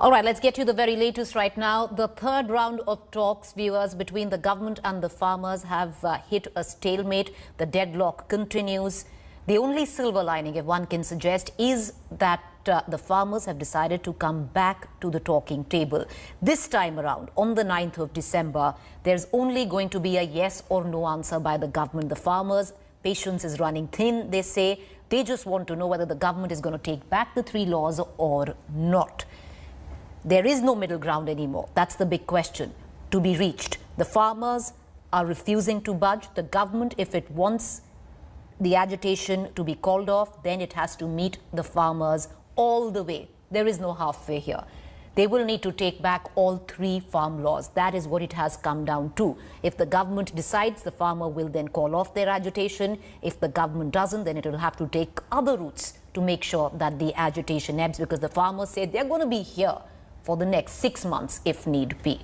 All right, let's get you the very latest right now. The third round of talks, viewers, between the government and the farmers have hit a stalemate. The deadlock continues. The only silver lining, if one can suggest, is that the farmers have decided to come back to the talking table. This time around, on the 9th of December, there's only going to be a yes or no answer by the government. The farmers' patience is running thin, they say. They just want to know whether the government is going to take back the 3 laws or not. There is no middle ground anymore. That's the big question to be reached. The farmers are refusing to budge. The government, if it wants the agitation to be called off, then it has to meet the farmers all the way. There is no halfway here. They will need to take back all 3 farm laws. That is what it has come down to. If the government decides, the farmer will then call off their agitation. If the government doesn't, then it will have to take other routes to make sure that the agitation ebbs, because the farmers say they're going to be here for the next 6 months if need be.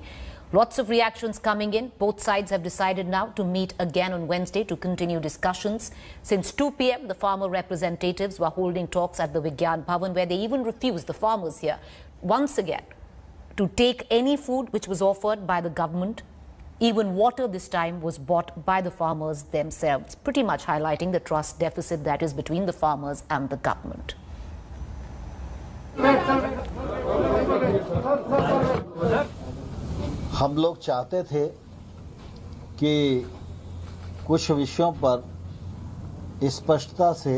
Lots of reactions coming in. Both sides have decided now to meet again on Wednesday to continue discussions. Since 2 p.m., the farmer representatives were holding talks at the Vigyan Bhavan, where they even refused, the farmers here, once again, to take any food which was offered by the government. Even water this time was bought by the farmers themselves, pretty much highlighting the trust deficit that is between the farmers and the government. हम लोग चाहते थे कि कुछ विषयों पर स्पष्टता से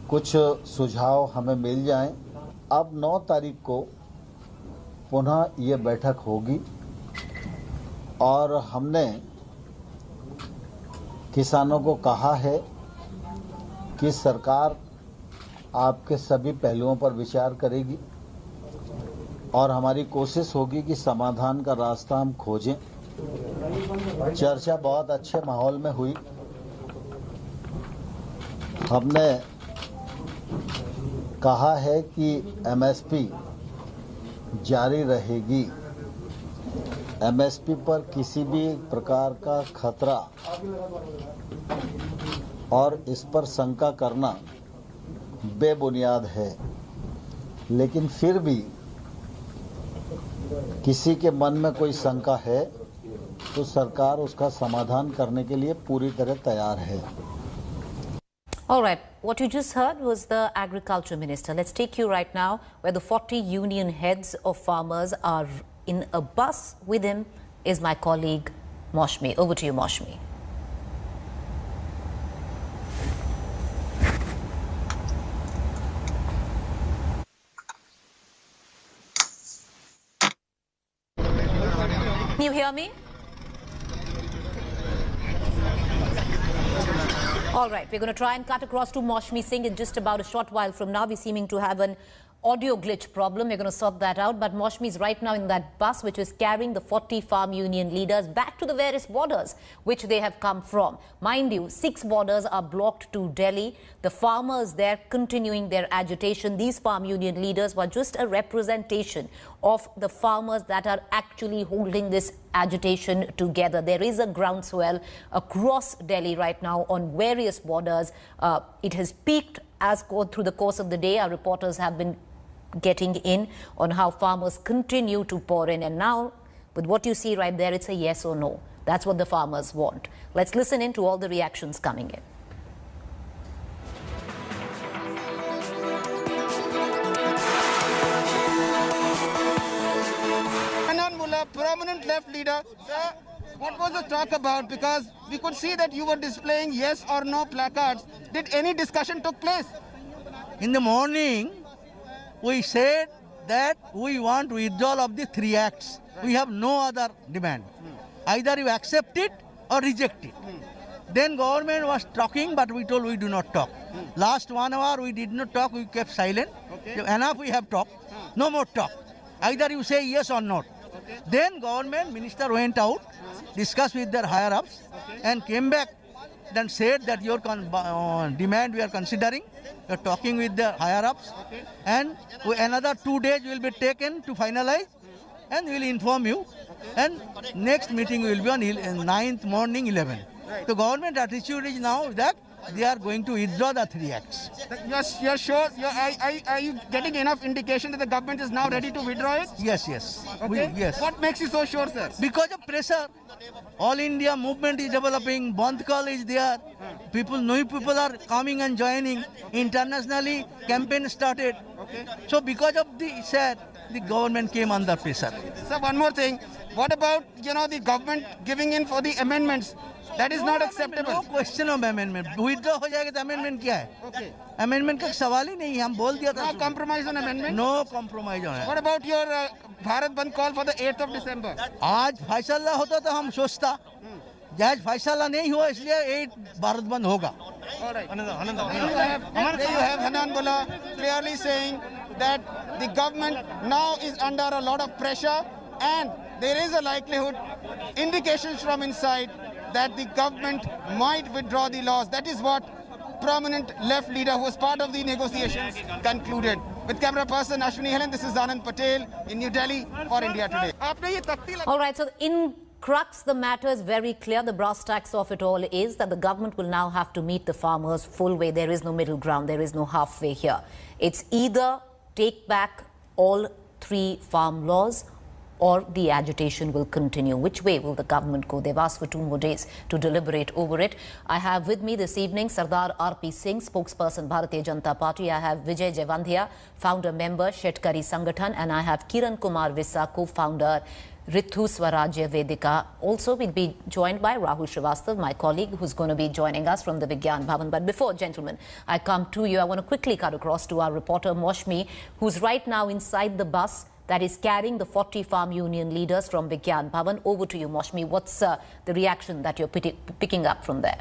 कुछ सुझाव हमें मिल जाएं। अब 9 तारीख को पुनः ये बैठक होगी और हमने किसानों को कहा है कि सरकार आपके सभी पहलुओं पर विचार करेगी और हमारी कोशिश होगी कि समाधान का रास्ता हम खोजें। चर्चा बहुत अच्छे माहौल में हुई। हमने कहा है कि एमएसपी जारी रहेगी। एमएसपी पर किसी भी प्रकार का खतरा और इस पर शंका करना बेबुनियाद है, लेकिन फिर भी किसी के मन में कोई शंका है तो सरकार उसका समाधान करने के लिए पूरी तरह तैयार है। All right, what you just heard was the Agriculture Minister. Let's take you right now where the 40 union heads of farmers are in a bus. With him is my colleague Moshmi. Over to you, Moshmi. Can you hear me? All right, we're going to try and cut across to Moshmi Singh in just about a short while from now. We're seeming to have an audio glitch problem. We're going to sort that out. But Moshmi is right now in that bus which is carrying the 40 farm union leaders back to the various borders which they have come from. Mind you, 6 borders are blocked to Delhi. The farmers there continuing their agitation. These farm union leaders were just a representation of the farmers that are actually holding this agitation together. There is a groundswell across Delhi right now on various borders. It has peaked as through the course of the day. Our reporters have been getting in on how farmers continue to pour in. And now, with what you see right there, it's a yes or no. That's what the farmers want. Let's listen in to all the reactions coming in. Prominent left leader, sir, what was the talk about? Because we could see that you were displaying yes or no placards. Did any discussion took place? In the morning, we said that we want withdrawal of the 3 acts. Right. We have no other demand. Either you accept it or reject it. Then government was talking, but we told we do not talk. Last 1 hour we did not talk, we kept silent. Okay. Enough we have talked, no more talk. Either you say yes or not. Okay. Then government minister went out, discussed with their higher-ups, and came back, then said that your demand we are considering. We are talking with the higher-ups, and another 2 days will be taken to finalize, and we will inform you. And next meeting will be on 9th morning 11. Right. The government attitude is now that they are going to withdraw the 3 acts. You're sure? Are you getting enough indication that the government is now ready to withdraw it? Yes, yes. Okay. Yes. What makes you so sure, sir? Because of pressure. All India movement is developing. Bandh call is there. New people are coming and joining. Internationally, campaign started. Okay. So because of the government came under pressure. Sir, one more thing. What about, the government giving in for the amendments? That is not acceptable. No question of amendment. Withdraw हो जाएगा तो amendment क्या है? Okay. Amendment का सवाल ही नहीं है. हम बोल दिया था. No compromise on amendment? No compromise on it. What about your Bharat Bandh call for the 8th of December? आज फैसला होता तो हम सोचता. आज फैसला नहीं हुआ इसलिए 8 भारत बंद होगा. All right. There you have Hanan Bola clearly saying that the government now is under a lot of pressure and there is a likelihood, indications from inside, that the government might withdraw the laws. That is what prominent left leader who was part of the negotiations concluded. With camera person Ashwini Helen, this is Anand Patel in New Delhi for India Today. All right, so in crux, the matter is very clear. The brass tacks of it all is that the government will now have to meet the farmers full way. There is no middle ground. There is no halfway here. It's either take back all 3 farm laws or the agitation will continue. Which way will the government go? They've asked for 2 more days to deliberate over it. I have with me this evening Sardar R.P. Singh, spokesperson Bharatiya Janata Party. I have Vijay Jaivandhia, founder member Shetkari Sangathan, and I have Kiran Kumar Vissa, co-founder Ritu Swarajya Vedika. Also, we'll be joined by Rahul Srivastav, my colleague, who's going to be joining us from the Vigyan Bhavan. But before, gentlemen, I come to you, I want to quickly cut across to our reporter Moshmi, who's right now inside the bus that is carrying the 40 farm union leaders from Vigyan Bhavan. Over to you, Moshmi. What's the reaction that you're picking up from there?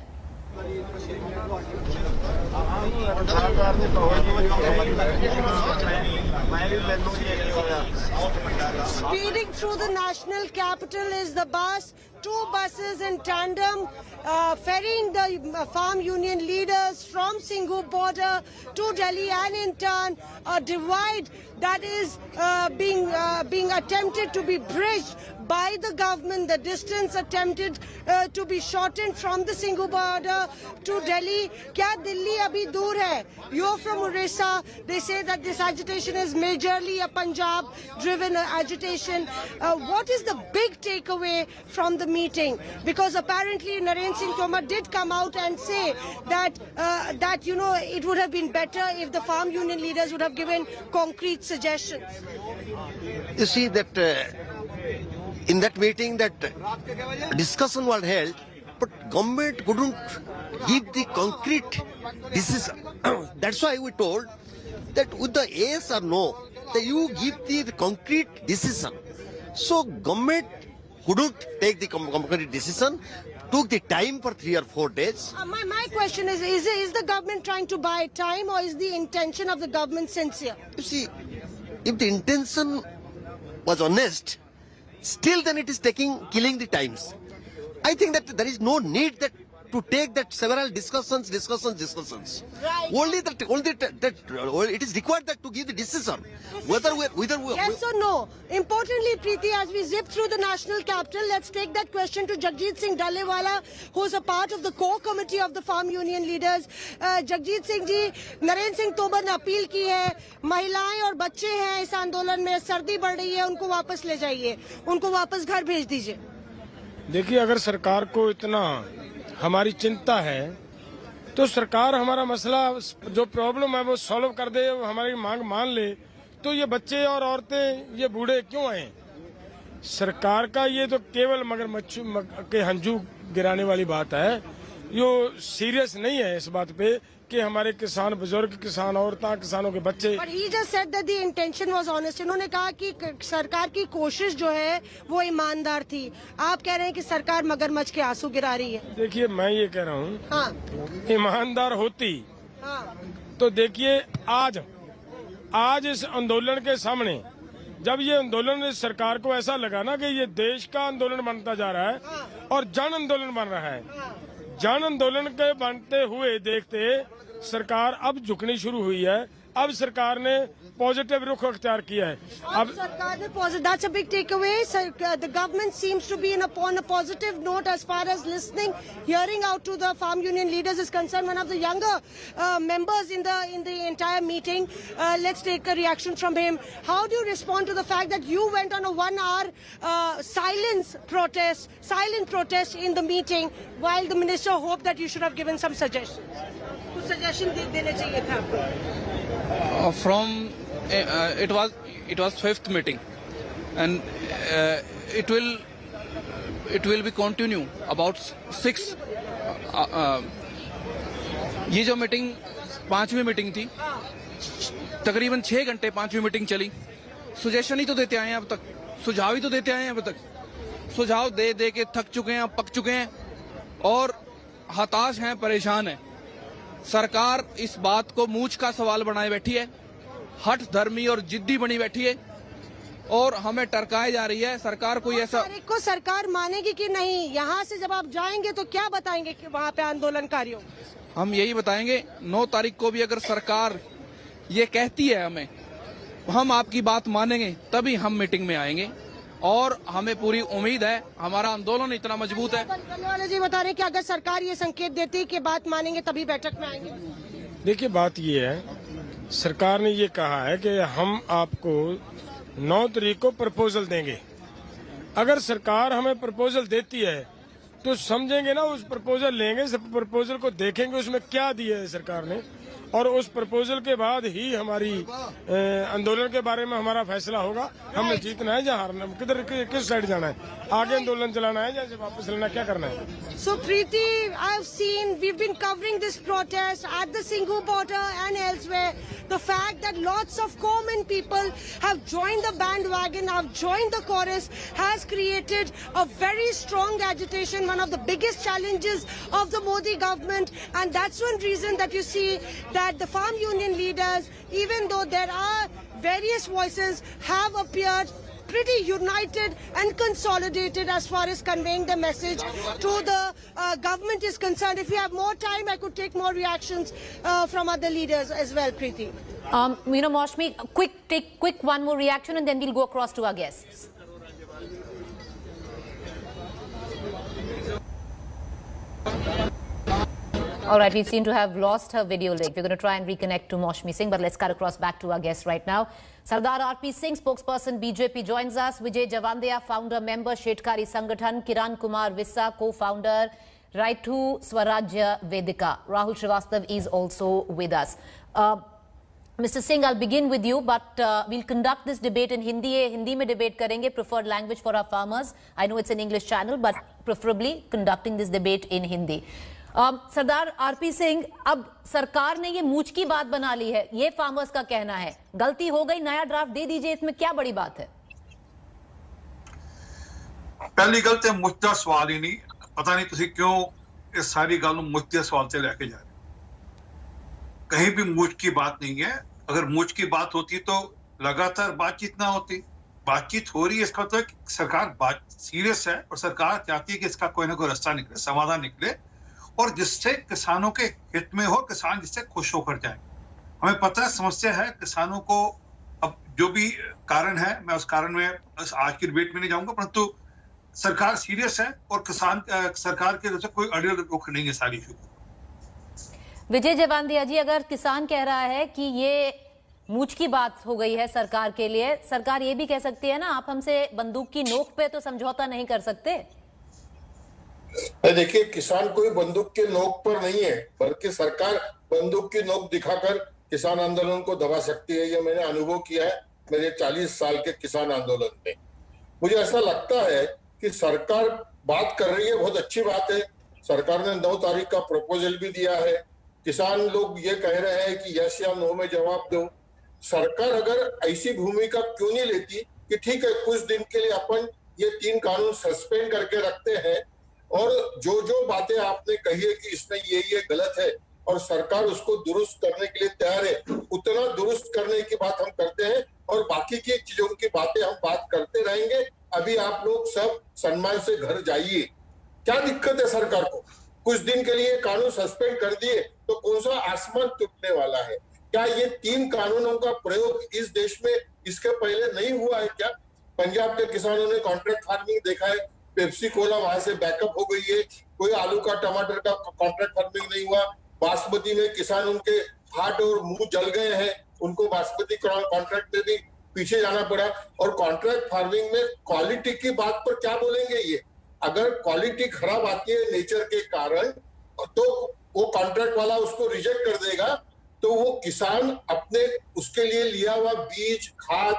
Speeding through the national capital is the bus. 2 buses in tandem ferrying the farm union leaders from Singhu border to Delhi, and in turn a divide that is being attempted to be bridged by the government. The distance attempted to be shortened from the Singhu border to Delhi. Kya Delhi abhi dur hai? You're from Orissa. They say that this agitation is majorly a Punjab-driven agitation. What is the big takeaway from the meeting? Because apparently Narendra Singh Tomar did come out and say that it would have been better if the farm union leaders would have given concrete suggestions. You see that in that meeting that discussion was held, but government couldn't give the concrete decision. That's why we told that with the yes or no, that you give the concrete decision. So government couldn't take the concrete decision, took the time for 3 or 4 days. My question is the government trying to buy time, or is the intention of the government sincere? You see, if the intention was honest, still then it is killing the times. I think that there is no need to take that several discussions. Right. Only that it is required that to give the decision. Whether yes or no. Importantly, Preeti, as we zip through the national capital, let's take that question to Jagjit Singh Dalewala, who's a part of the core committee of the farm union leaders. Jagjit Singh ji, Narendra Singh Tomar ने appeal की है, महिलाएं और बच्चे हैं इस आंदोलन में, सर्दी बढ़ रही है, उनको वापस ले जाइए, उनको वापस घर भेज दीजिए. देखिए, अगर सरकार को इतना हमारी चिंता है तो सरकार हमारा मसला जो प्रॉब्लम है वो सॉल्व कर दे, हमारी मांग मान ले. तो ये बच्चे और औरतें, ये बूढ़े क्यों आए? सरकार का ये तो केवल मगरमच्छ के हंजू गिराने वाली बात है. यो सीरियस नहीं है इस बात पे कि हमारे किसान, बुजुर्ग किसान, औरतां, किसानों के बच्चे. But he just said that the intention was honest. इन्होंने कहा कि सरकार की कोशिश जो है वो ईमानदार थी. आप कह रहे हैं कि सरकार मगरमच्छ के आंसू गिरा रही है. देखिए, मैं ये कह रहा हूँ, हाँ, ईमानदार होती, हाँ, तो देखिए आज इस आंदोलन के सामने, जब ये आंदोलन सरकार को ऐसा लगा ना कि ये देश का आंदोलन बनता जा रहा है, हाँ, और जन आंदोलन बन रहा है, हाँ, जन आंदोलन के बनते हुए देखते सरकार अब झुकनी शुरू हुई है. अब सरकार ने पॉजिटिव रुख अख्तियार किया है। अब सरकार ने that's a big takeaway. The government seems to be on a positive note as far as listening, hearing out to the farm union leaders is concerned. One of the younger members in the entire meeting, let's take a reaction from him. How do you respond to the fact that you went on a 1 hour silent protest in the meeting, while the minister hoped that you should have given some suggestions? कुछ suggestion देने चाहिए था आपको. From it was fifth meeting, and it will be continue about 6. ये जो meeting 5वीं meeting थी, तकरीबन 6 घंटे 5वीं मीटिंग चली। सुजेशन ही तो देते आए हैं अब तक, सुझाव ही तो देते आए हैं अब तक। सुझाव दे दे के थक चुके हैं, पक चुके हैं और हताश हैं, परेशान हैं। सरकार इस बात को मूंछ का सवाल बनाए बैठी है, हठ धर्मी और जिद्दी बनी बैठी है और हमें टरकाए जा रही है। सरकार कोई ऐसा को सरकार मानेगी कि नहीं? यहाँ से जब आप जाएंगे तो क्या बताएंगे कि वहाँ पे आंदोलनकारियों? हम यही बताएंगे 9 तारीख को भी अगर सरकार ये कहती है हमें, हम आपकी बात मानेंगे, तभी हम मीटिंग में आएंगे और हमें पूरी उम्मीद है, हमारा आंदोलन इतना मजबूत है। वाले जी बता रहे हैं कि अगर सरकार ये संकेत देती कि बात मानेंगे तभी बैठक में आएंगे। देखिए, बात ये है, सरकार ने ये कहा है कि हम आपको 9 तारीख को प्रपोजल देंगे। अगर सरकार हमें प्रपोजल देती है तो समझेंगे ना, उस प्रपोजल लेंगे, प्रपोजल को देखेंगे उसमें क्या दिया है सरकार ने, और उस प्रपोजल के बाद ही हमारी आंदोलन के बारे में हमारा फैसला होगा। हमने जीतना है या हारना, किधर किस साइड जाना है, आगे आंदोलन चलाना है या वापस लेना, क्या करना है। So Preeti, I've seen, we've been covering this protest at the Singhu border and elsewhere. The fact that lots of common people have joined the bandwagon, have joined the chorus, has created a very strong agitation, one of the biggest challenges of the Modi government, and that's one reason that you see that the farm union leaders, even though there are various voices, have appeared pretty united and consolidated as far as conveying the message to the government is concerned. If you have more time, I could take more reactions from other leaders as well, Preeti. Maushmi, quick one more reaction and then we'll go across to our guests. All right, we seem to have lost her video link. We're going to try and reconnect to Maushmi Singh, but let's cut across back to our guest right now. Sardar R.P. Singh, spokesperson BJP, joins us. Vijay Javandia, founder, member, Shetkari Sangathan. Kiran Kumar Vissa, co-founder, Right to Swarajya Vedika. Rahul Srivastav is also with us. Mr. Singh, I'll begin with you, but we'll conduct this debate in Hindi. Hindi mein debate karenge, preferred language for our farmers. I know it's an English channel, but preferably conducting this debate in Hindi. Sardar RP Singh, अब सरकार ने ये मूंछ की बात बना ली है, ये farmers का कहना है। गलती हो गई, नया ड्राफ्ट दे दीजिए, इसमें क्या बड़ी बात है? पहली गल ते मुझ दा सवाल ही नहीं, पता नहीं तुसी क्यों इस सारी गल मुझ दे सवाल से लेके जा रहे। कहीं भी मूंछ की बात नहीं है। अगर मूंछ की बात होती तो लगातार बातचीत ना होती। बातचीत हो रही है, इसका मतलब सरकार बात सीरियस है और सरकार चाहती है कि इसका कोई ना कोई रास्ता निकले, समाधान निकले और जिससे किसानों के हित में हो, किसान जिससे खुश होकर जाए। हमें पता है समस्या है किसानों को। अब जो भी कारण है, मैं उस कारण में आज की डिबेट में नहीं जाऊंगा, परंतु सरकार सीरियस है और किसान सरकार के तरफ से कोई अड़ियल रुख नहीं है सारी इशू। विजय जवांदिया जी, अगर किसान कह रहा है कि ये मूंछ की बात हो गई है सरकार के लिए, सरकार ये भी कह सकती है ना, आप हमसे बंदूक की नोक पे तो समझौता नहीं कर सकते। देखिए, किसान कोई बंदूक के नोक पर नहीं है, बल्कि सरकार बंदूक की नोक दिखाकर किसान आंदोलन को दबा सकती है। ये मैंने अनुभव किया है मेरे 40 साल के किसान आंदोलन में। मुझे ऐसा लगता है कि सरकार बात कर रही है, बहुत अच्छी बात है। सरकार ने 9 तारीख का प्रपोजल भी दिया है। किसान लोग ये कह रहे हैं कि यस या नो में जवाब दो। सरकार अगर ऐसी भूमिका क्यों नहीं लेती कि ठीक है, कुछ दिन के लिए अपन ये 3 कानून सस्पेंड करके रखते हैं और जो बातें आपने कही है कि इसमें ये गलत है और सरकार उसको दुरुस्त करने के लिए तैयार है, उतना दुरुस्त करने की बात हम करते हैं और बाकी की चीजों की बातें हम बात करते रहेंगे। अभी आप लोग सब सम्मान से घर जाइए। क्या दिक्कत है सरकार को? कुछ दिन के लिए कानून सस्पेंड कर दिए तो कौन सा आसमान टूटने वाला है? क्या ये 3 कानूनों का प्रयोग इस देश में इसके पहले नहीं हुआ है क्या? पंजाब के किसानों ने कॉन्ट्रैक्ट फार्मिंग देखा है, पेप्सी कोला वहां से बैकअप हो गई है, कोई आलू का टमाटर का कॉन्ट्रैक्ट फार्मिंग नहीं हुआ। बासमती में किसान उनके हाथ और मुंह जल गए हैं, उनको बासमती कॉन्ट्रैक्ट में भी पीछे जाना पड़ा। और कॉन्ट्रैक्ट फार्मिंग में क्वालिटी की बात पर क्या बोलेंगे ये? अगर क्वालिटी खराब आती है नेचर के कारण तो वो कॉन्ट्रैक्ट वाला उसको रिजेक्ट कर देगा, तो वो किसान अपने उसके लिए लिया हुआ बीज, खाद,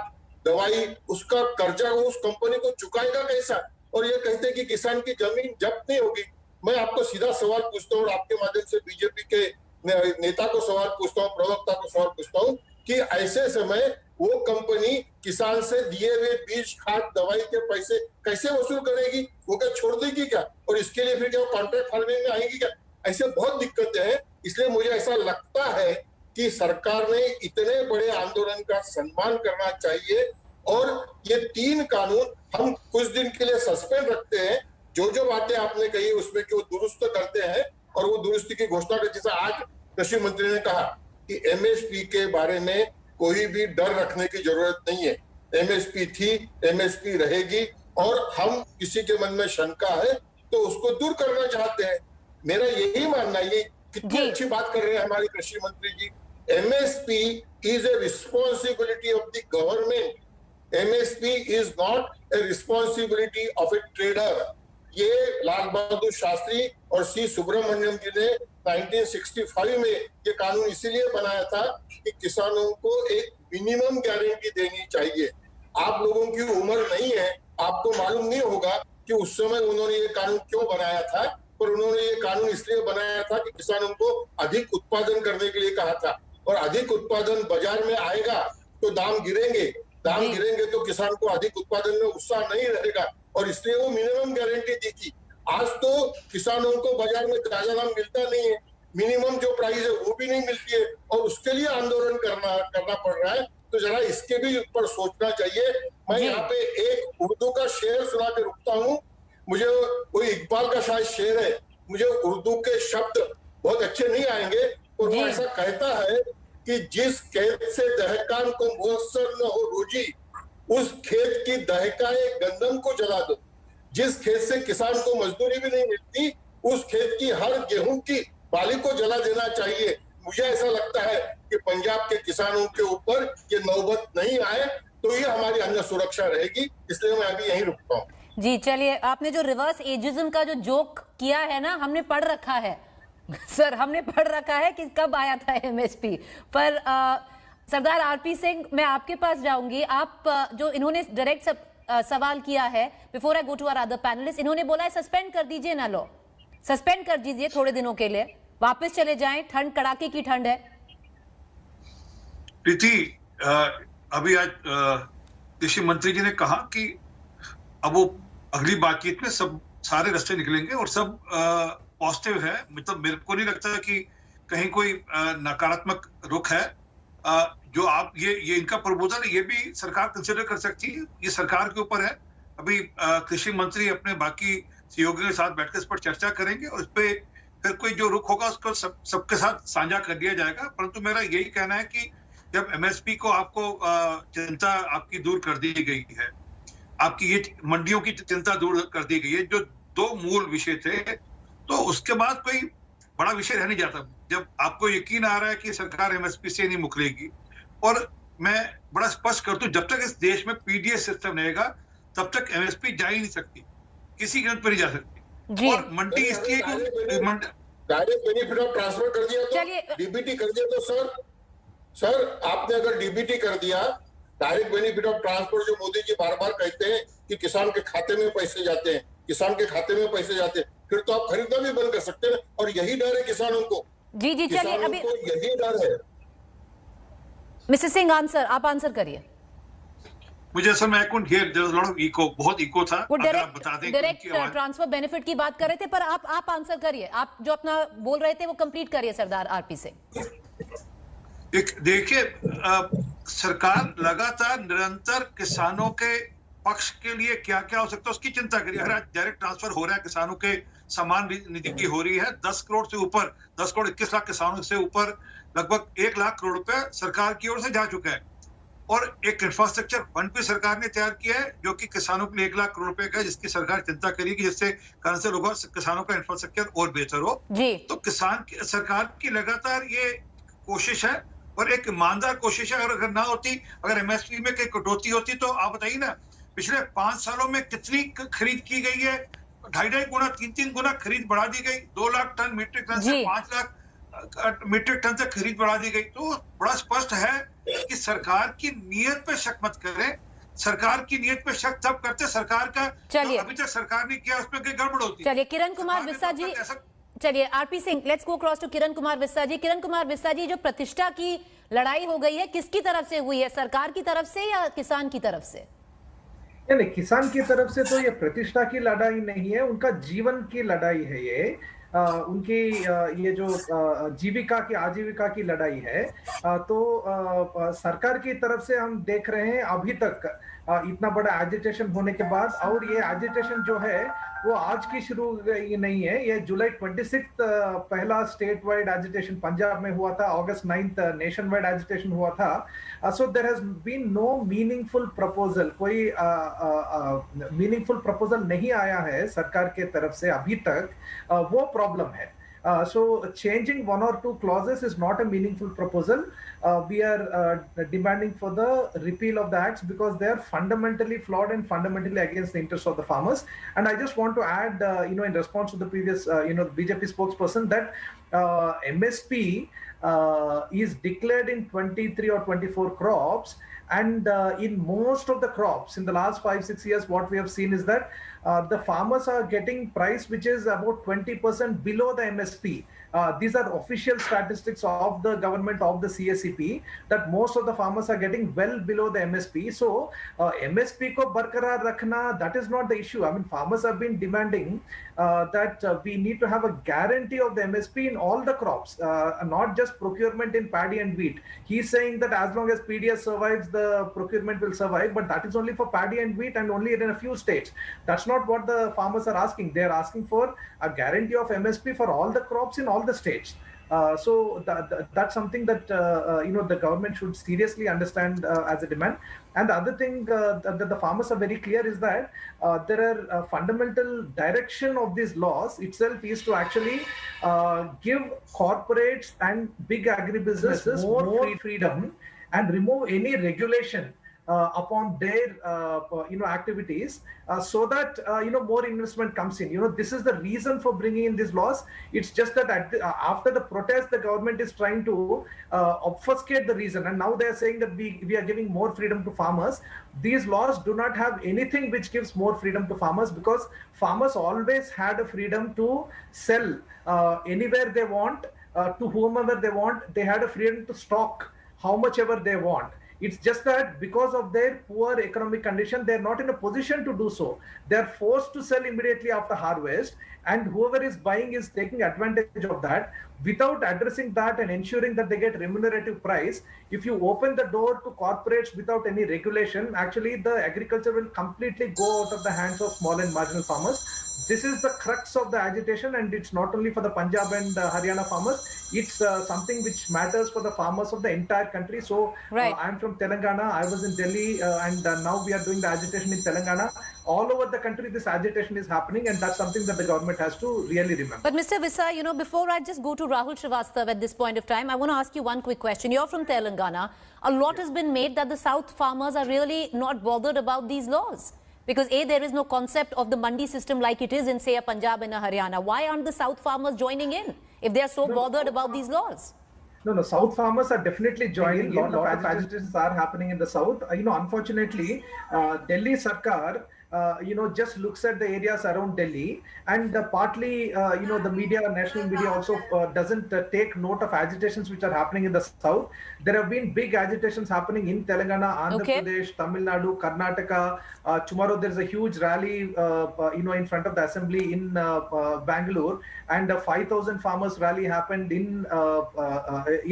दवाई, उसका कर्जा वो उस कंपनी को चुकाएगा कैसा? और ये कहते हैं कि किसान की जमीन जब्त नहीं होगी। मैं आपको सीधा सवाल पूछता हूँ और आपके माध्यम से बीजेपी के नेता को सवाल पूछता हूँ, प्रवक्ता को सवाल पूछता हूँ कि ऐसे समय वो कंपनी किसान से दिए हुए बीज, खाद, दवाई के पैसे कैसे वसूल करेगी? वो क्या छोड़ देगी क्या? और इसके लिए फिर क्या कॉन्ट्रैक्ट फार्मिंग में आएगी क्या? ऐसे बहुत दिक्कतें हैं। इसलिए मुझे ऐसा लगता है कि सरकार ने इतने बड़े आंदोलन का सम्मान करना चाहिए और ये 3 कानून हम कुछ दिन के लिए सस्पेंड रखते हैं। जो बातें आपने कही उसमें कि वो दुरुस्त करते हैं और वो दुरुस्ती की घोषणा कर, जैसा आज कृषि मंत्री ने कहा कि एमएसपी के बारे में कोई भी डर रखने की जरूरत नहीं है। एमएसपी थी, एमएसपी रहेगी और हम किसी के मन में शंका है तो उसको दूर करना चाहते हैं। मेरा यही मानना है। ये कितनी अच्छी बात कर रहे हैं हमारे कृषि मंत्री जी। MSP is a responsibility of the government, MSP is not a responsibility of a trader. ये लाल बहादुर शास्त्री और सी सुब्रमण्यम जी ने 1965 में ये कानून इसीलिए बनाया था कि किसानों को एक मिनिमम गारंटी देनी चाहिए। आप लोगों की उम्र नहीं है, आपको मालूम नहीं होगा कि उस समय उन्होंने ये कानून क्यों बनाया था, पर उन्होंने ये कानून इसलिए बनाया था कि किसानों को अधिक उत्पादन करने के लिए कहा था। और अधिक उत्पादन बाजार में आएगा तो दाम गिरेंगे, दाम गिरेंगे तो किसान को अधिक उत्पादन में उत्साह नहीं रहेगा और इसलिए वो मिनिमम गारंटी दी थी। आज तो किसानों को बाजार में ताजा दाम मिलता नहीं है, मिनिमम जो प्राइस है वो भी नहीं मिलती है और उसके लिए आंदोलन करना पड़ रहा है। तो जरा इसके भी ऊपर सोचना चाहिए। मैं यहाँ पे एक उर्दू का शेर सुना के रुकता हूँ। मुझे वो इकबाल का शायद शेर है, मुझे उर्दू के शब्द बहुत अच्छे नहीं आएंगे और वो ऐसा कहता है कि जिस खेत से दहकान को मुयस्सर न हो रोजी, उस खेत की दहकाए गंदम को जला दो। जिस खेत से किसान को मजदूरी भी नहीं मिलती, उस खेत की हर गेहूं की बाली को जला देना चाहिए। मुझे ऐसा लगता है कि पंजाब के किसानों के ऊपर ये नौबत नहीं आए तो ये हमारी अन्न सुरक्षा रहेगी। इसलिए मैं अभी यहीं रुकता हूँ। जी चलिए, आपने जो रिवर्स एजिज्म का जो जोक किया है ना, हमने पढ़ रखा है सर, हमने पढ़ रखा है कि कब आया था एमएसपी पर। सरदार आरपी सिंह, मैं आपके पास जाऊंगी। आप जो इन्होंने डायरेक्ट सवाल किया है, before I go to our other panelist, इन्होंने बोला है सस्पेंड कर दीजिए ना, लो सस्पेंड कर दीजिए थोड़े दिनों के लिए, वापस चले जाएं, ठंड कड़ाके की ठंड है। प्रीति, अभी आज कृषि मंत्री जी ने कहा कि अब वो अगली बातचीत में सब सारे रास्ते निकलेंगे और सब पॉजिटिव है। मतलब मेरे को नहीं लगता कि कहीं कोई नकारात्मक रुख है। जो आप ये इनका प्रपोजल है, ये भी सरकार कंसिडर कर सकती है, ये सरकार के ऊपर है। अभी कृषि मंत्री अपने बाकी सहयोगियों के साथ बैठकर इस पर चर्चा करेंगे और इस पे फिर कोई जो रुख होगा उसको सबके साथ साझा कर दिया जाएगा। परंतु मेरा यही कहना है कि जब एमएसपी को आपको चिंता आपकी दूर कर दी गई है, आपकी ये मंडियों की चिंता दूर कर दी गई है, जो 2 मूल विषय थे, तो उसके बाद कोई बड़ा विषय रह नहीं जाता। जब आपको यकीन आ रहा है कि सरकार एमएसपी से नहीं मुकरेगी, और मैं बड़ा स्पष्ट कर दूं, जब तक इस देश में पीडीएस सिस्टम रहेगा तब तक एमएसपी जा ही नहीं सकती, किसी कीमत पर नहीं जा सकती। और मंडी इसलिए डायरेक्ट बेनिफिट ऑफ ट्रांसफर कर दिया तो, डीबीटी कर दिया तो सर आपने अगर डीबीटी कर दिया, डायरेक्ट बेनिफिट ऑफ ट्रांसफर, जो मोदी जी बार बार कहते हैं कि किसान के खाते में पैसे जाते हैं, किसान के खाते में पैसे जाते हैं, फिर तो आप खरीदना भी बंद कर सकते हैं। और यही डर है किसानों को। जी चलिए, अभी यही डर है। मिस्टर सिंह, आंसर, आप आंसर करिए। मुझे असल में I couldn't hear, there was lot of echo, बहुत इको था। वो डायरेक्ट ट्रांसफर बेनिफिट की बात कर रहे थे, पर आप आंसर करिए। आप जो अपना बोल रहे थे वो कंप्लीट करिए सरदार आरपी सिंह। देखिए, सरकार लगातार निरंतर किसानों के पक्ष के लिए क्या क्या हो सकता है उसकी चिंता करिए। अगर डायरेक्ट ट्रांसफर हो रहा है किसानों के सम्मान निधि की हो रही है, 10 करोड़ से ऊपर, 10 करोड़ 21 लाख किसानों से ऊपर लगभग 1 लाख करोड़ रुपए सरकार की ओर से जा चुका है। और एक इंफ्रास्ट्रक्चर फंड भी सरकार ने तैयार किया है जो कि किसानों के लिए 1 लाख करोड़ रुपए का है, जिसकी सरकार चिंता करेगी, जिससे कारण से लोगों किसानों का इंफ्रास्ट्रक्चर और बेहतर हो। तो सरकार की लगातार ये कोशिश है और एक ईमानदार कोशिश है। अगर ना होती, अगर एमएसपी में कोई कटौती होती तो आप बताइए ना, पिछले 5 सालों में कितनी खरीद की गई है? 2.5 गुना 3 गुना खरीद बढ़ा दी गई। 2 लाख टन मीट्रिक टन से 5 लाख मीट्रिक टन तक खरीद बढ़ा दी गई। तो बड़ा स्पष्ट है कि सरकार की नीयत पे शक मत करें। सरकार की नीयत पे शक तब करते सरकार का अभी तक सरकार ने किया उसमें कोई गड़बड़ होती। चलिए किरण कुमार विस्सा जी, चलिए RP Singh, let's go cross to Kiran Kumar Vissa ji. Kiran Kumar Vissa ji, जो प्रतिष्ठा की लड़ाई हो गई है किसकी तरफ से हुई है, सरकार की तरफ से या किसान की तरफ से? नहीं, किसान की तरफ से तो ये प्रतिष्ठा की लड़ाई नहीं है, उनका जीवन की लड़ाई है ये। उनकी ये जो जीविका की आजीविका की लड़ाई है। तो सरकार की तरफ से हम देख रहे हैं अभी तक इतना बड़ा एजिटेशन होने के बाद, और ये एजिटेशन जो है वो आज की शुरू नहीं है, ये जुलाई 26 पहला स्टेट वाइड एजिटेशन पंजाब में हुआ था, अगस्त 9 नेशन वाइड एजिटेशन हुआ था। So there has been no meaningful proposal, कोई मीनिंगफुल प्रपोजल नहीं आया है सरकार के तरफ से अभी तक, वो प्रॉब्लम है। So changing 1 or 2 clauses is not a meaningful proposal. We are demanding for the repeal of the acts because they are fundamentally flawed and fundamentally against the interests of the farmers. And I just want to add, in response to the previous, BJP spokesperson, that MSP is declared in 23 or 24 crops. And in most of the crops in the last 5-6 years, what we have seen is that the farmers are getting price which is about 20% below the MSP. These are official statistics of the government, of the CSCP, that most of the farmers are getting well below the MSP. So MSP ko barkarar rakhna, that is not the issue. I mean, farmers have been demanding that we need to have a guarantee of the MSP in all the crops, not just procurement in paddy and wheat. He's saying that as long as PDS survives, the procurement will survive, but that is only for paddy and wheat and only in a few states. That's not what the farmers are asking. They are asking for a guarantee of MSP for all the crops in all the states. So that's something that the government should seriously understand as a demand. And the other thing that the farmers are very clear is that there are fundamental direction of these laws itself is to actually give corporates and big agribusinesses more freedom and remove any regulation upon their activities, so that more investment comes in. This is the reason for bringing in these laws. It's just that after the protest, the government is trying to obfuscate the reason, and now they are saying that we are giving more freedom to farmers. These laws do not have anything which gives more freedom to farmers, because farmers always had a freedom to sell anywhere they want, to whomever they want. They had a freedom to stock how much ever they want. It's just that because of their poor economic condition, they're not in a position to do so. They're forced to sell immediately after harvest, and whoever is buying is taking advantage of that without addressing that and ensuring that they get remunerative price. If you open the door to corporates without any regulation, actually the agriculture will completely go out of the hands of small and marginal farmers. This is the crux of the agitation, and it's not only for the Punjab and Haryana farmers, it's something which matters for the farmers of the entire country. So I'm from Telangana, I was in Delhi, and now we are doing the agitation in Telangana. All over the country, this agitation is happening, and that's something that the government has to really remember. But Mr. Vissa, before I just go to Rahul Srivastav at this point of time, I want to ask you one quick question. You're from Telangana. A lot has been made that the South farmers are really not bothered about these laws. Because A, there is no concept of the mandi system like it is in, say, a Punjab and a Haryana. Why aren't the South farmers joining in if they are so bothered about these laws? No, South farmers are definitely joining in. A lot of agitations are happening in the South. Unfortunately, Delhi Sarkar, just looks at the areas around Delhi, and partly, the media, national media also doesn't take note of agitations which are happening in the South. There have been big agitations happening in Telangana, Andhra Pradesh, Tamil Nadu, Karnataka. Tomorrow there's a huge rally, in front of the assembly in Bangalore, and a 5,000 farmers rally happened in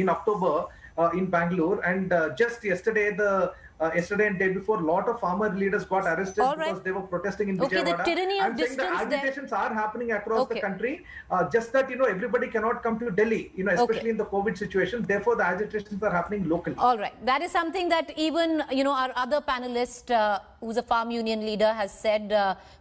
October in Bangalore. And just yesterday, the yesterday and day before, lot of farmer leaders got arrested All right. because they were protesting in Okay, the Vijayawada. tyranny of I'm saying the distance there. agitations are happening across Okay. the country. Just that, everybody cannot come to Delhi, especially Okay. in the COVID situation. Therefore, the agitations are happening locally. All right. That is something that even, our other panelist, who's a farm union leader, has said,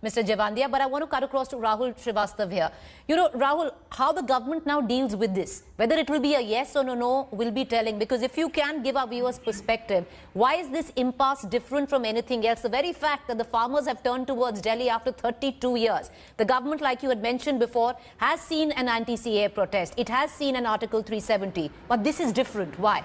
Mr. Javandia. But I want to cut across to Rahul Srivastav here. Rahul, how the government now deals with this, whether it will be a yes or no, will be telling. Because if you can give our viewers perspective, why is this impasse different from anything else? The very fact that the farmers have turned towards Delhi after 32 years. The government, like you had mentioned before, has seen an anti-CAA protest. It has seen an Article 370. But this is different. Why?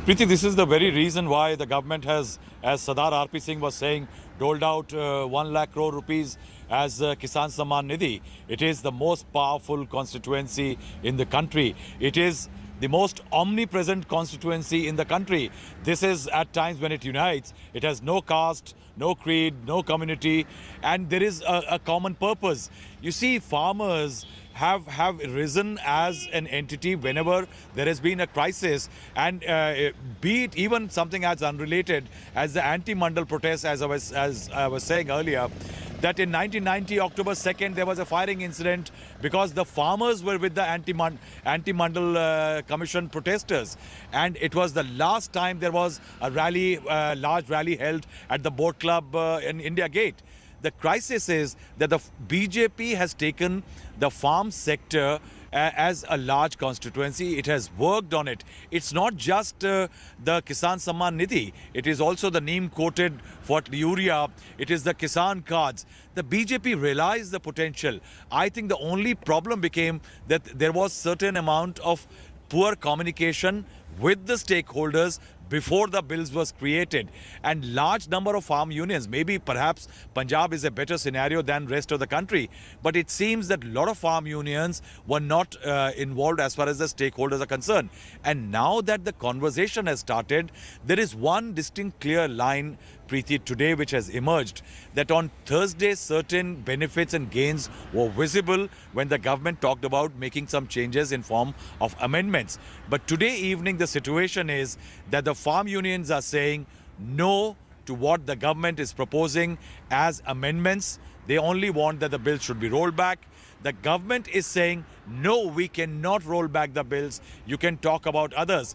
Preeti, this is the very reason why the government has, as Sardar R.P. Singh was saying, doled out 1 lakh crore rupees as Kisan Samman Nidhi. It is the most powerful constituency in the country. It is the most omnipresent constituency in the country. This is at times when it unites. It has no caste, no creed, no community, and there is a common purpose. You see, farmers have risen as an entity whenever there has been a crisis, and be it even something as unrelated as the anti-Mandal protest, as I was saying earlier, that in 1990, October 2nd, there was a firing incident because the farmers were with the anti-Mandal Commission protesters. And it was the last time there was a rally, large rally held at the Boat Club in India Gate. The crisis is that the BJP has taken the farm sector as a large constituency. It has worked on it. It's not just the Kisan Samman Nidhi. It is also the neem-coated urea. It is the Kisan cards. The BJP realized the potential. I think the only problem became that there was certain amount of poor communication with the stakeholders before the bills was created, and large number of farm unions, maybe perhaps Punjab is a better scenario than rest of the country, but it seems that a lot of farm unions were not involved as far as the stakeholders are concerned. And now that the conversation has started, there is one distinct clear line, Preeti, today which has emerged, that on Thursday certain benefits and gains were visible when the government talked about making some changes in form of amendments. But today evening the situation is that the farm unions are saying no to what the government is proposing as amendments. They only want that the bill should be rolled back. The government is saying, no, we cannot roll back the bills. You can talk about others.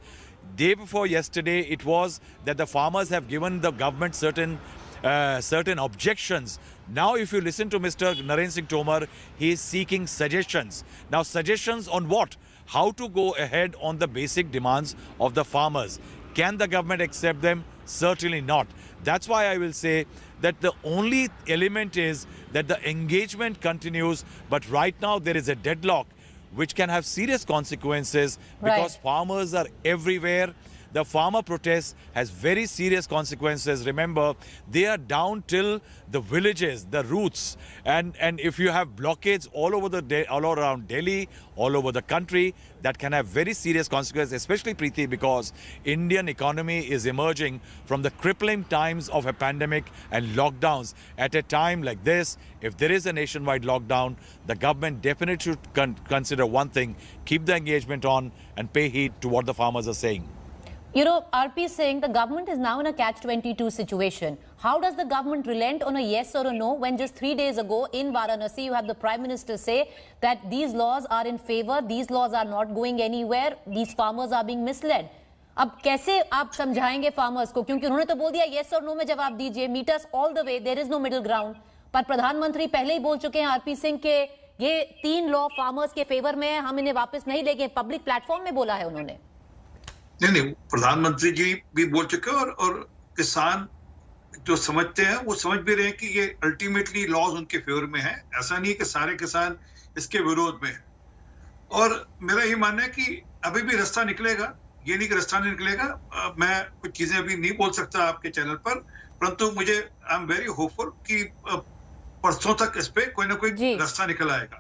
Day before yesterday, it was that the farmers have given the government certain objections. Now, if you listen to Mr. Narendra Singh Tomar, he is seeking suggestions. Now, suggestions on what? How to go ahead on the basic demands of the farmers. Can the government accept them? Certainly not. That's why I will say that the only element is that the engagement continues, but right now there is a deadlock which can have serious consequences because farmers are everywhere. The farmer protest has very serious consequences. Remember, they are down till the villages, the roots. And if you have blockades all around Delhi, all over the country, that can have very serious consequences, especially, Preeti, because Indian economy is emerging from the crippling times of a pandemic and lockdowns. At a time like this, if there is a nationwide lockdown, the government definitely should consider one thing: keep the engagement on and pay heed to what the farmers are saying. RP is saying the government is now in a catch-22 situation. How does the government relent on a yes or a no when just 3 days ago in Varanasi you have the Prime Minister say that these laws are in favor, these laws are not going anywhere, these farmers are being misled? अब कैसे आप समझाएंगे farmers को, क्योंकि उन्होंने तो बोल दिया येस और नो में जवाब दीजिए, meet us all the way, there is no middle ground. पर प्रधानमंत्री पहले ही बोल चुके हैं आरपी सिंह के ये 3 लॉ फार्मर्स के फेवर में है, हम इन्हें वापस नहीं लेंगे। पब्लिक प्लेटफॉर्म में बोला है उन्होंने। नहीं, प्रधानमंत्री जी भी बोल चुके हैं और किसान जो समझते हैं वो समझ भी रहे हैं कि ये अल्टीमेटली लॉज उनके फेवर में है। ऐसा नहीं कि सारे किसान इसके विरोध में है। और मेरा ये मानना है कि अभी भी रास्ता निकलेगा, ये नहीं कि रास्ता नहीं निकलेगा। मैं कुछ चीजें अभी नहीं बोल सकता आपके चैनल पर, परंतु मुझे आई एम वेरी होपफुल कि परसों तक इस पे कोई ना कोई रास्ता निकल आएगा।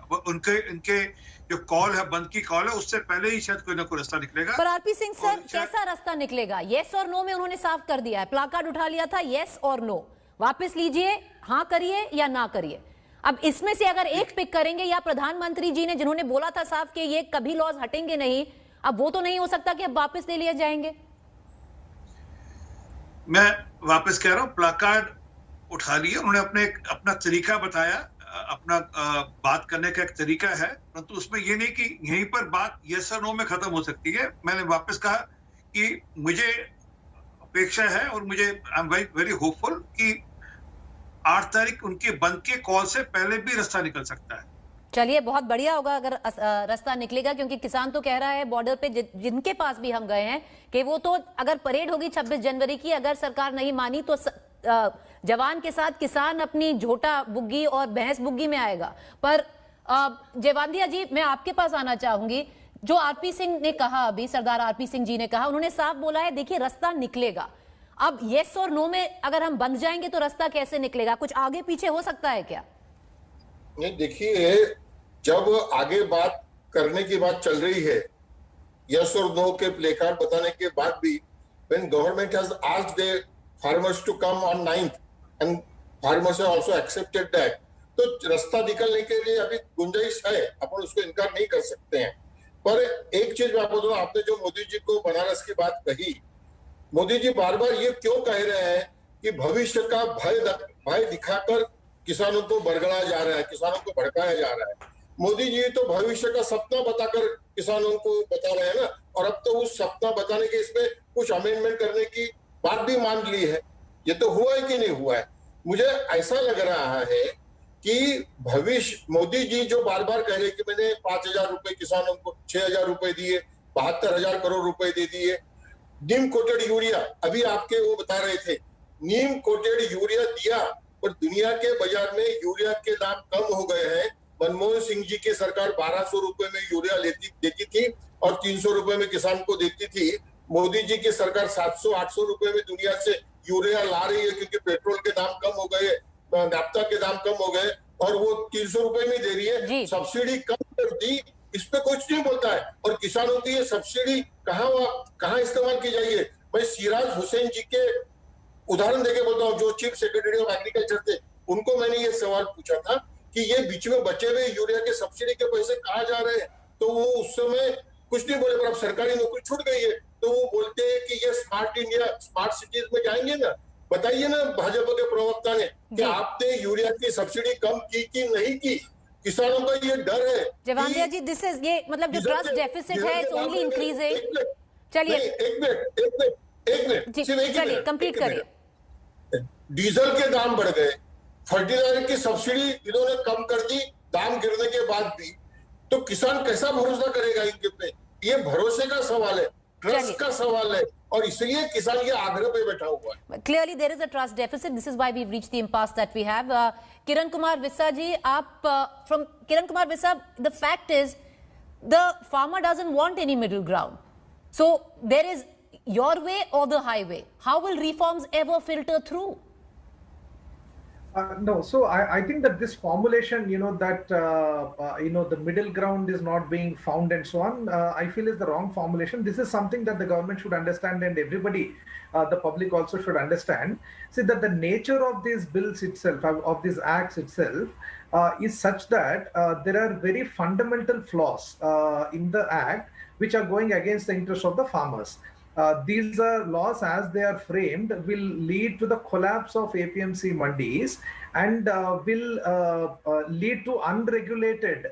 इनके जो कॉल है, बंद की कॉल है, उससे पहले ही शायद कोई ना कोई रास्ता निकलेगा। पर आरपी सिंह सर, कैसा रास्ता निकलेगा? येस और नो में उन्होंने साफ कर दिया है, प्लाकार्ड उठा लिया था, येस और नो, वापस लीजिए, हाँ करिए या ना करिए। अब इसमें से अगर एक पिक करेंगे, या प्रधानमंत्री जी ने जिन्होंने बोला था साफ कि ये कभी लॉज हटेंगे नहीं, अब वो तो नहीं हो सकता कि अब वापस ले लिए जाएंगे। मैं वापस कह रहा हूं, प्लाकार्ड उठा लिए उन्होंने, अपना तरीका बताया, अपना बात करने का एक तरीका है, परंतु उसमें ये नहीं कि यहीं पर बात यस और नो में खत्म हो सकती है। मैंने वापस कहा कि मुझे अपेक्षा है और मुझे आई एम वेरी होपफुल कि 8 तारीख उनके बंद के कॉल से पहले भी रास्ता निकल सकता है। चलिए, बहुत बढ़िया होगा अगर रास्ता निकलेगा, क्योंकि किसान तो कह रहा है बॉर्डर पे जिनके पास भी हम गए हैं कि वो तो अगर परेड होगी 26 जनवरी की, अगर सरकार नहीं मानी तो जवान के साथ किसान अपनी झोटा बुग्गी और भैंस बुग्गी में आएगा। पर जयवांदिया जी, मैं आपके पास आना चाहूंगी। जो आरपी सिंह ने कहा, अभी सरदार आरपी सिंह जी ने कहा, उन्होंने साफ बोला है देखिए रास्ता निकलेगा। अब यस और नो में अगर हम बंद जाएंगे तो रास्ता कैसे निकलेगा? कुछ आगे पीछे हो सकता है क्या? नहीं, देखिए, जब आगे बात करने की बात चल रही है, यस और नो के प्ले कार्ड बताने के बाद भी, when government has asked the farmers to come on 9th and farmers have also accepted that, तो रास्ता निकलने के लिए अभी गुंजाइश है, अपन उसको इनकार नहीं कर सकते हैं। पर एक चीज मैं आपको बताऊं, आपने जो मोदी जी को बनारस की बात कही, मोदी जी बार बार ये क्यों कह रहे हैं कि भविष्य का भय दिखाकर किसानों को बरगलाया जा रहा है, किसानों को भड़काया जा रहा है। मोदी जी तो भविष्य का सपना बताकर किसानों को बता रहे हैं ना, और अब तो उस सपना बताने के इसमें कुछ अमेंडमेंट करने की बात भी मान ली है। ये तो हुआ है कि नहीं हुआ है? मुझे ऐसा लग रहा है कि भविष्य, मोदी जी जो बार बार कह रहे कि मैंने 5,000 रुपए किसानों को, 6,000 रुपए दिए, 72,000 करोड़ रुपए दे दिए। नीम कोटेड यूरिया, अभी आपके वो बता रहे थे, नीम कोटेड यूरिया दिया, और दुनिया के बाजार में यूरिया के दाम कम हो गए हैं। मनमोहन सिंह जी की सरकार 1200 रुपए में यूरिया देती थी और 300 रुपए में किसान को देती थी। मोदी जी की सरकार 700-800 रुपए में दुनिया से यूरिया ला रही है, क्योंकि पेट्रोल के दाम कम हो गए, नाफ्ता के दाम कम हो गए, और वो 300 रुपए में दे रही है। सब्सिडी कम कर दी, इस पे कुछ नहीं बोलता है। और किसानों की ये सब्सिडी कहाँ इस्तेमाल की जाइए? मैं सिराज हुसैन जी के उदाहरण देके बोलता हूँ, जो चीफ सेक्रेटरी ऑफ एग्रीकल्चर थे, उनको मैंने ये सवाल पूछा था कि ये बीच में बचे हुए यूरिया के सब्सिडी के पैसे कहाँ जा रहे हैं, तो वो उस समय कुछ नहीं बोले। पर अब सरकारी नौकरी छूट गई है, तो वो बोलते हैं कि ये स्मार्ट इंडिया, स्मार्ट सिटीज में जाएंगे ना। बताइए ना भाजपा के प्रवक्ता ने कि आपने यूरिया की सब्सिडी कम की कि नहीं की? किसानों का ये डर है। जयवांदिया जी, दिस इज ये मतलब जो ट्रस्ट डेफिसिट है, इट्स ओनली इंक्रीजिंग। चलिए, एक मिनट, चलिए कंप्लीट करिए। डीजल के दाम बढ़ गए, फर्टिलाइजर की सब्सिडी इन्होंने कम कर दी दाम गिरने के बाद भी, तो किसान कैसा भरोसा करेगा इनके पे? ये भरोसे का सवाल है, ट्रस्ट का सवाल है, और इसलिए किसान ये आग्रह पे बैठा हुआ है। Clearly there is a trust deficit. This is why we've reached the impasse that we have. Kiran Kumar Vissa ji, from Kiran Kumar Vissa, the fact is the farmer doesn't want any middle ground. So there is your way or the highway. How will reforms ever filter through? No, so I think that this formulation, that the middle ground is not being found and so on, I feel is the wrong formulation. This is something that the government should understand, and everybody, the public also should understand. See that the nature of these bills itself, of these acts itself, is such that there are very fundamental flaws in the act which are going against the interest of the farmers. These laws, as they are framed, will lead to the collapse of APMC mandis and will lead to unregulated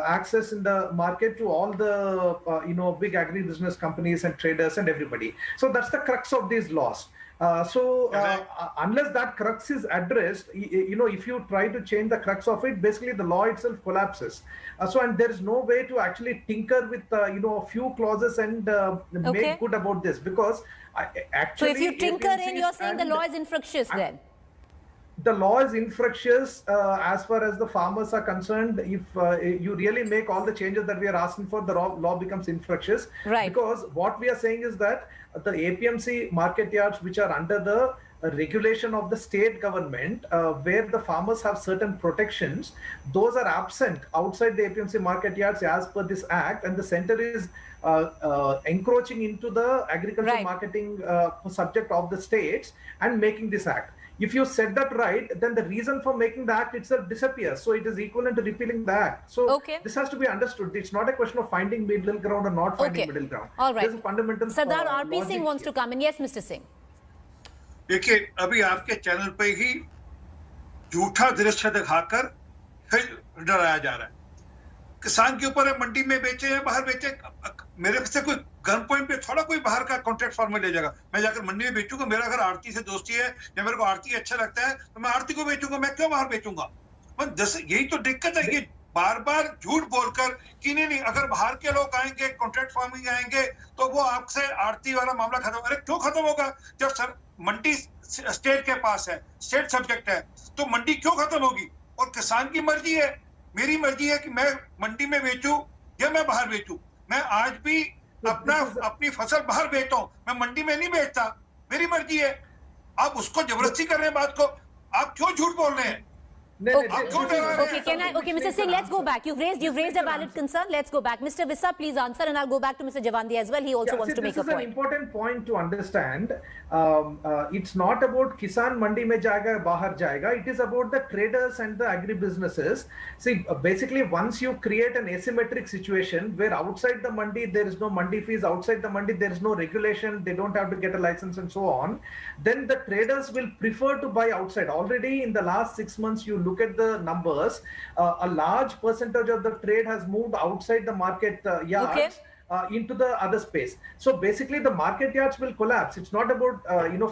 access in the market to all the big agribusiness companies and traders and everybody. So that's the crux of these laws. Unless that crux is addressed, if you try to change the crux of it, basically the law itself collapses. And there is no way to actually tinker with a few clauses and make good about this, because actually. So if you tinker in, you're saying the law is infructuous then? The law is infructuous as far as the farmers are concerned. If you really make all the changes that we are asking for, the law becomes infructuous. Right. Because what we are saying is that the APMC market yards, which are under the regulation of the state government, where the farmers have certain protections, those are absent outside the APMC market yards as per this act, and the center is encroaching into the agricultural marketing subject of the states and making this act. If you set that right, then the reason for making the act itself disappears. So it is equivalent to repealing the act. So this has to be understood. It's not a question of finding middle ground or not finding middle ground. All right. There's a fundamental Sardar RP Singh wants to come in. Yes, Mr. Singh. देखिए, अभी आपके channel पे ही झूठा दृश्य दिखाकर फिर डराया जा रहा है। किसान के ऊपर मंडी में बेचे हैं, बाहर बेचे, मेरे से कोई गन पॉइंट पे थोड़ा कोई बाहर का कॉन्ट्रैक्ट फार्मर ले जाएगा। मैं जाकर मंडी में बेचूंगा, मेरा अगर आड़ती से दोस्ती है या मेरे को आड़ती अच्छा लगता है तो मैं आड़ती को बेचूंगा, मैं क्यों बाहर बेचूंगा? यही तो दिक्कत है कि बार बार झूठ बोलकर कि नहीं, अगर बाहर के लोग आएंगे, कॉन्ट्रैक्ट फार्मिंग आएंगे तो वो आपसे आड़ती वाला मामला खत्म। अरे क्यों खत्म होगा? जब सर मंडी स्टेट के पास है, स्टेट सब्जेक्ट है, तो मंडी क्यों खत्म होगी? और किसान की मर्जी है, मेरी मर्जी है कि मैं मंडी में बेचूं या मैं बाहर बेचूं। मैं आज भी अपनी फसल बाहर बेचता हूं, मैं मंडी में नहीं बेचता, मेरी मर्जी है। आप उसको जबरदस्ती कर रहे हैं बात को, आप क्यों झूठ बोल रहे हैं? Okay, Mr. Singh, let's go back. You've raised a valid concern. Let's go back. Mr. Vissa, please answer, and I'll go back to Mr. Javandi as well. He also wants to make a point. This is an important point to understand. It's not about Kisan Mandi mein jayega, bahar jayega. It is about the traders and the agri-businesses. See, basically, once you create an asymmetric situation where outside the mandi there is no mandi fees, outside the mandi there is no regulation, they don't have to get a license and so on, then the traders will prefer to buy outside. Already in the last 6 months, you look at the numbers, a large percentage of the trade has moved outside the market yards into the other space. So basically the market yards will collapse. It's not about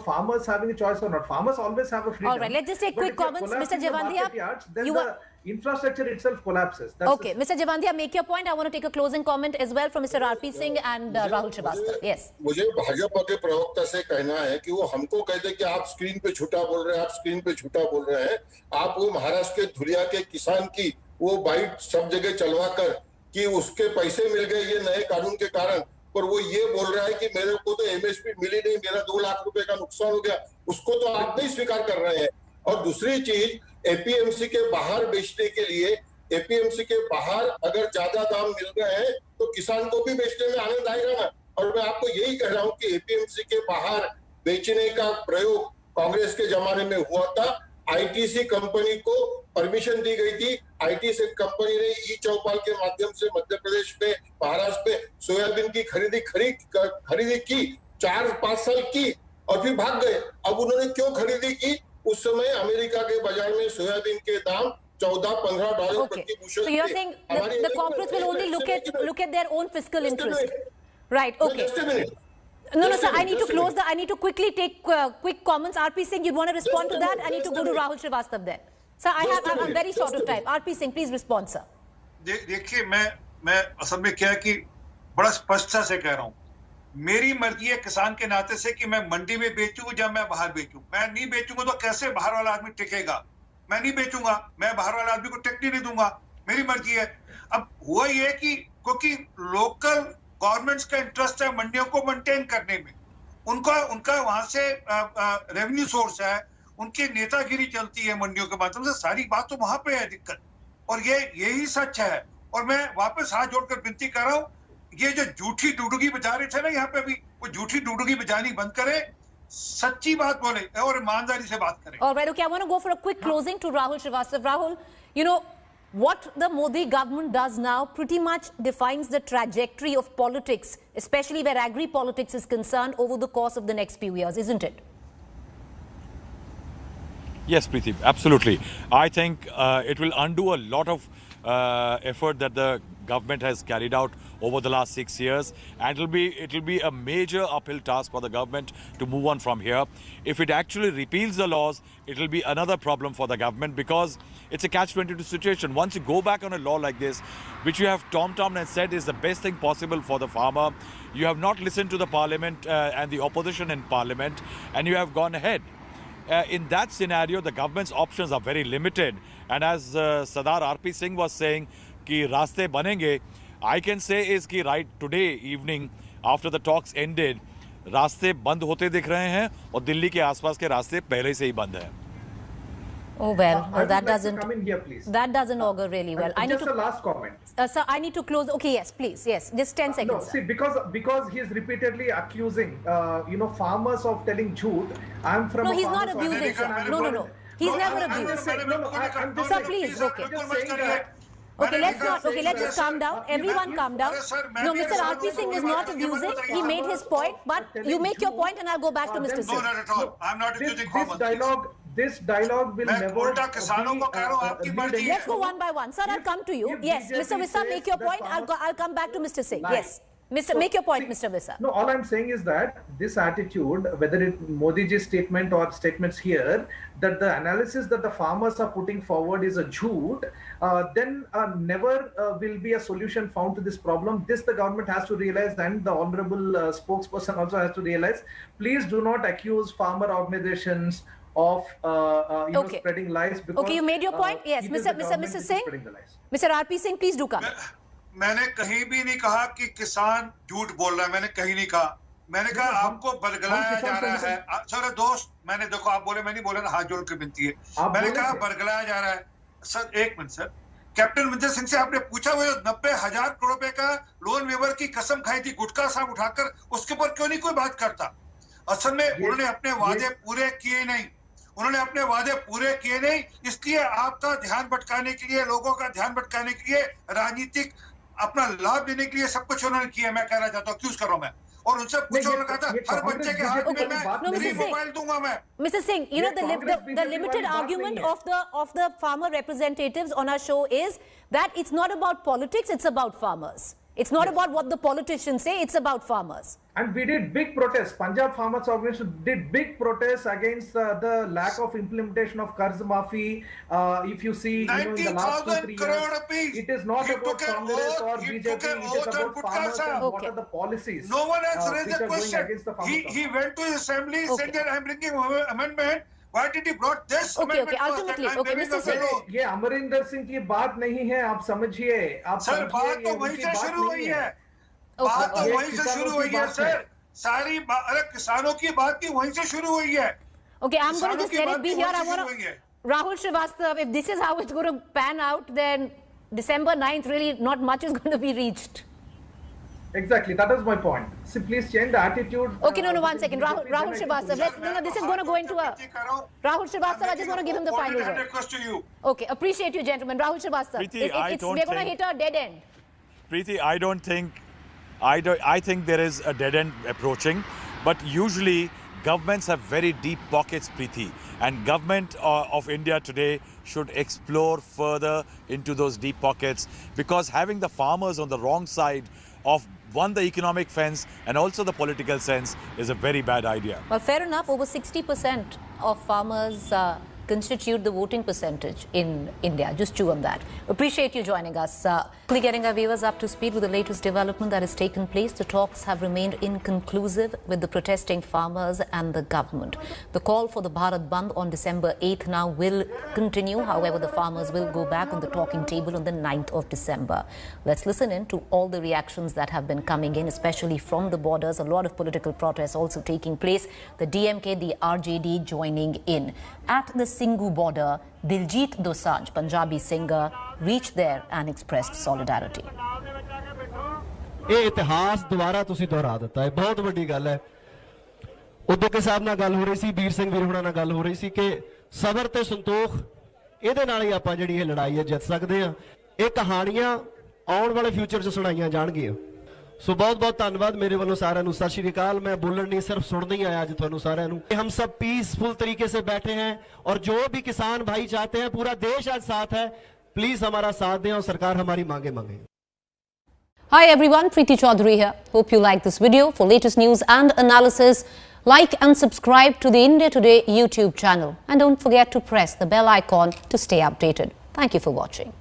farmers having a choice or not. Farmers always have a freedom. All right, let's just take quick comments. Mr. Javandia, the infrastructure itself collapses. Okay, Mr. Javandia, make your point. I want to take a closing comment as well from Mr. RP Singh and Rahul Srivastava. Yes. मुझे भाजपा के प्रवक्ता से कहना है कि वो हमको कहते कि आप स्क्रीन पे झूठा बोल रहे हैं, आप स्क्रीन पे झूठा बोल रहे हैं। आप वो महाराष्ट्र के धुलिया के किसान की वो बाइट सब जगह चलवा कर कि उसके पैसे मिल गए ये नए कानून के कारण, पर वो ये बोल रहा है कि मेरे को तो एमएसपी मिली नहीं, मेरा 2 लाख रुपए का नुकसान हो गया, उसको तो आप नहीं स्वीकार कर रहे हैं। और दूसरी चीज, एपीएमसी के बाहर बेचने के लिए, एपीएमसी के बाहर अगर ज्यादा दाम मिल रहे हैं तो किसान को भी बेचने में आनंद आएगा ना। और मैं आपको यही कह रहा हूं कि एपीएमसी के बाहर बेचने का प्रयोग कांग्रेस के जमाने में हुआ था। आईटीसी कंपनी को परमिशन दी गई थी। आईटीसी कंपनी ने ई चौपाल के माध्यम से मध्य प्रदेश में, महाराष्ट्र में सोयाबीन की खरीदी की 4-5 साल की और फिर भाग गए। अब उन्होंने क्यों खरीदी की? उस समय अमेरिका के बाजार में सोयाबीन के दाम $14-15 प्रति बुशल थे। So you're saying the corporates will only look at their own fiscal interest, right? Okay. No, sir. I need to quickly take quick comments. RP Singh, you want to respond to that? I need to go to Rahul Srivastava then. Sir, I'm very short of time. RP Singh, please respond, sir. देखिए, मैं असल में क्या है कि बड़ा स्पष्टता से कह रहा हूँ, मेरी मर्जी है किसान के नाते से कि मैं मंडी में बेचूं या मैं बाहर बेचूं। मैं नहीं बेचूंगा तो कैसे बाहर वाला आदमी टिकेगा? मैं नहीं बेचूंगा, मैं बाहर वाले आदमी को टिकने नहीं दूंगा, मेरी मर्जी है। अब हुआ ये कि क्योंकि लोकल गवर्नमेंट्स का इंटरेस्ट है मंडियों को मेंटेन करने में, उनका वहां से रेवेन्यू सोर्स है, उनकी नेतागिरी चलती है मंडियों के माध्यम से, सारी बात तो वहां पे है दिक्कत, और यही सच है। और मैं वापस हाथ जोड़कर विनती कर रहा हूँ, ये जो झूठी डुडुगी बजा रहे थे ना यहाँ पे भी, वो झूठी डुडुगी बजानी बंद करें, सच्ची बात बोले और ईमानदारी से बात करें। All right, okay, I want to go for a quick closing to Rahul Srivastava. Rahul, you know, what the Modi government does now pretty much defines the trajectory of politics, especially where agri-politics is concerned, over the course of the next few years, isn't it? Yes, Preeti, absolutely. I think it will undo a lot of effort that the government has carried out over the last 6 years, and it will be a major uphill task for the government to move on from here. If it actually repeals the laws, it will be another problem for the government, because it's a catch-22 situation. Once you go back on a law like this, which you have tom-tommed and said is the best thing possible for the farmer, you have not listened to the parliament and the opposition in parliament, and you have gone ahead. In that scenario, the government's options are very limited. And as Sardar RP Singh was saying, कि रास्ते बनेंगे, I can say is कि right today evening, after the talks ended, रास्ते बंद होते दिख रहे हैं और दिल्ली के आसपास के रास्ते पहले से ही बंद हैं। Oh well, I would that like to doesn't come in here, please. that doesn't augur really well. I need Just to a last comment. sir, I need to close. Okay, yes, please, yes, just 10 No, seconds. see, because he is repeatedly accusing, farmers of telling jhoot. I'm from. No, a he's not farmers abusing, sir. organization. No. He's never abused. Sir, please, okay. Just saying that. Okay, let's just calm down. Everyone calm down. No, Mr. R.P. Singh is not abusing. He made his point, but you make your point and I'll go back to Mr. Singh. No, not at all. I'm not accusing farmers. This dialogue will never उल्टा किसानों को कह रहा हूं, आपकी मर्जी है. Let's go one by one. Sir, I'll come to you. Yes, Mr. Visa, make your point. I'll come back to Mr. Singh. Yes. Make your point, Mr. Visa. No, all I'm saying is that this attitude, whether it Modi ji's statement or statements here, that the analysis that the farmers are putting forward is a jhoot, then never will be a solution found to this problem. This the government has to realize, and the honorable spokesperson also has to realize. Please do not accuse farmer organizations of spreading lies. Because, okay, you made your point. Yes, Mr. Singh. Mr. R.P. Singh, please do come. मैंने कहीं भी नहीं कहा कि किसान झूठ बोल रहा है. मैंने कहीं नहीं कहा. मैंने कहा आपको बरगलाया जा रहा है. सर दोस्त, मैंने देखो आप बोले, मैं नहीं बोला ना, हाथ जोड़ के विनती है. मैंने कहा बरगलाया जा रहा है. सर एक minute sir, captain Amarinder Singh से आपने पूछा वो 90,000 करोड़ रुपए का लोन वेवर की कसम खाई थी गुटखा साहब उठाकर, उसके ऊपर क्यों नहीं कोई बात करता? असल में उन्होंने अपने वादे पूरे किए नहीं. उन्होंने अपने वादे पूरे किए नहीं, इसलिए आपका ध्यान भटकाने के लिए, लोगों का ध्यान भटकाने के लिए, राजनीतिक अपना लाभ लेने के लिए सब कुछ उन्होंने किया. मैं कहना चाहता हूँ, क्यों करूँ मैं? और उनसे पूछो, उन्होंने कहा था हर बच्चे के हाथ में मैं फ्री मोबाइल दूंगा मैं. Mr. Singh, you know the limited argument of the farmer representatives on our show is that it's not about politics, it's about farmers. It's not about what the politicians say, it's about farmers. And we did big protests. Punjab Farmers Organization did big protests against the lack of implementation of Karz Maafi. If you see, in the last 2-3 years, it is not about Congress or BJP. It is about farmers and what are the policies. No one has raised which a are going question. against the farmers. He went to his assembly, said that I'm bringing an amendment. Why did he brought this amendment? Okay, ultimately, okay, Mr. Singh. ये अमरिंदर सिंह की बात नहीं है, आप समझिए. Sir बात तो वहीं से शुरू हुई है. बात तो वहीं से शुरू हुई है सर. सारी अरे किसानों की बात की वहीं से शुरू हुई है. Okay, I'm going to just let it be here. I want to Rahul Srivastava, if this is how it's going to pan out, then December 9th, really not much is going to be reached. Exactly, that is my point. So please change the attitude. Okay, no, one second. Rahul Srivastava, this is going to go into a... Rahul Srivastava, I just want to give him the final word. Okay, appreciate you, gentlemen. Rahul Srivastava, we're going to hit a dead end. Preeti, I think there is a dead end approaching, but usually governments have very deep pockets, Preeti, and government of India today should explore further into those deep pockets, because having the farmers on the wrong side of the economic fence and also the political sense is a very bad idea. Well, fair enough. Over 60% of farmers constitute the voting percentage in India. Just chew on that. Appreciate you joining us. Quickly getting our viewers up to speed with the latest development that has taken place. The talks have remained inconclusive with the protesting farmers and the government. The call for the Bharat Bandh on December 8th now will continue. However, the farmers will go back on the talking table on the 9th of December. Let's listen in to all the reactions that have been coming in, especially from the borders. A lot of political protests also taking place. The DMK, the RJD joining in. At the Singhu border, Diljit Dosanjh, Punjabi singer, reached there and expressed solidarity. ਇਹ ਇਤਿਹਾਸ ਦੁਬਾਰਾ ਤੁਸੀਂ ਦੁਹਰਾ ਦਿੱਤਾ ਹੈ, ਬਹੁਤ ਵੱਡੀ ਗੱਲ ਹੈ। ਉਦੋਂ ਕੇ ਸਾਹਿਬ ਨਾਲ ਗੱਲ ਹੋ ਰਹੀ ਸੀ, ਵੀਰ ਸਿੰਘ ਵੀਰ ਹੁਣਾਂ ਨਾਲ ਗੱਲ ਹੋ ਰਹੀ ਸੀ ਕਿ ਸਬਰ ਤੇ ਸੰਤੋਖ ਇਹਦੇ ਨਾਲ ਹੀ ਆਪਾਂ ਜਿਹੜੀ ਇਹ ਲੜਾਈ ਹੈ ਜਿੱਤ ਸਕਦੇ ਹਾਂ। ਇਹ ਕਹਾਣੀਆਂ ਆਉਣ ਵਾਲੇ ਫਿਊਚਰ 'ਚ ਸੁਣਾਈਆਂ ਜਾਣਗੀਆਂ। सो बहुत बहुत धन्यवाद मेरे वालों सारे सत श्री अकाल। मैं बोलन नहीं सिर्फ सुनना ही आया अज तुहानू सारे। हम सब पीसफुल तरीके से बैठे हैं और जो भी किसान भाई चाहते हैं, पूरा देश आज साथ है। प्लीज हमारा साथ दें और सरकार हमारी मांगे मांगे। Hi everyone, Preeti Chaudhary here. Hope you like this video. For latest news and analysis, like and subscribe to the India Today YouTube channel. And don't forget to press the bell icon to stay updated. Thank you for watching.